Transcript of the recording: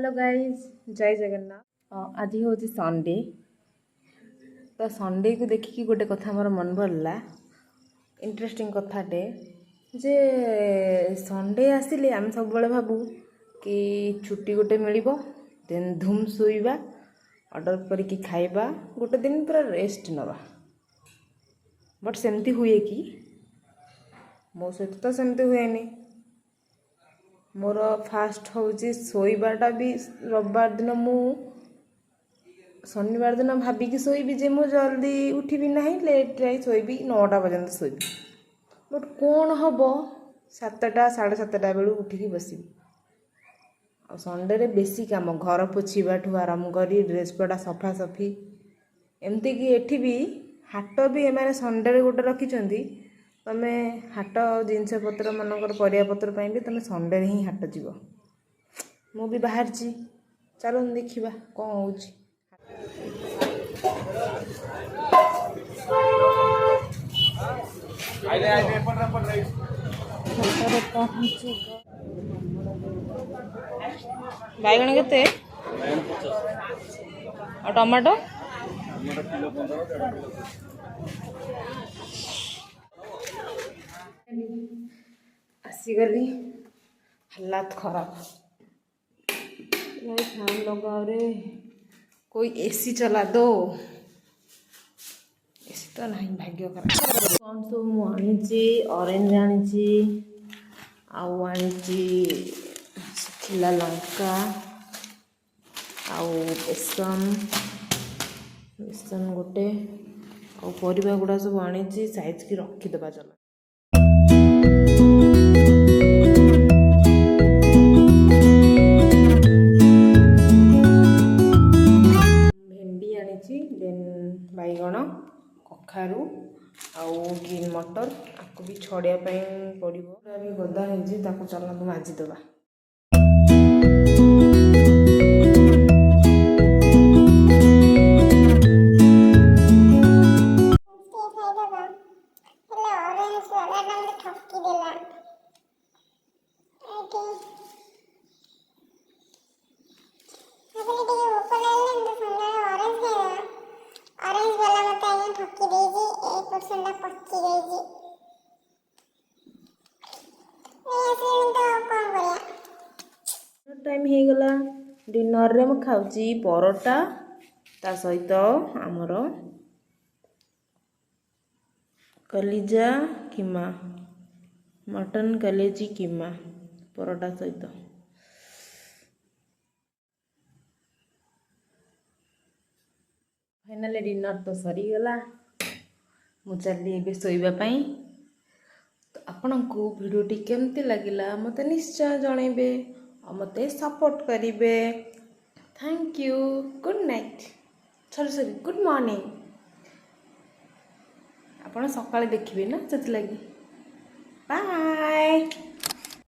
Hello guys जय जगन्नाथ। आज हूँ संडे तो संडे को देखिकी गोटे कथा मोर मन पड़ला इंटरेस्टिंग कथाटे जे संडे आसिले आम सब भावु कि छुट्टी गोटे मिल देन धूम शोइबा ऑर्डर करके खाइबा गोटे दिन पूरा रेस्ट नवा बट सेमती हुए कि मो सहित तो सेमती हुए नहीं। मोर फास्ट हूँ शोबाटा भी रविवार दिन मु शनिवार दिन भाविकी शोबी जे मु जल्दी उठिबी ना लेट शोबी 9टा पर्यंत शोबी बट कौन हम 7टा 7:30 बेलू उठिकी बसबी आ संडे रे बेसी काम घर पोछाठू आरंभ कर ड्रेस पटा सफा सफी एमती कि एठी भी हाट भी एम संडे गोटे रखिंट तमे हाट जिनस पत्र मनकर परिया पत्र पर भी तुम संडे ही हाट जीव मु भी बाहर चलो देखा कौन हो बैगण के टमाटो आसीगली हालात खराब फैन लगाओ रे कोई एसी चला दो एसी तो नहीं भाग्य खराब कौन सब मुझे ऑरेंज आनी आनी सुखिला लंका आउ बेसन बेसन गोटे आ परिबा गुड़ा सब आनी साइज की रखीदबा चला बैगण कखारू आउ ग्रीन मटर आपको भी छड़ापी पड़ो भी गदा हो चलना माजिदबा टाइम हो गला डिनर रे मु खाऊची परोटा ता सहित आमर कलिजा कीमा मटन कलेजी कीमा परोटा सहित फाइनली डिनर तो सरीगला मु चली ए शोइबा पई तो आपण को वीडियोटी केमती लगिला मते निश्चय जणेबे और मते सपोर्ट करिवे। Thank you good night sorry good morning आपण सकाळे देखिबे ना सेति लगी बाय।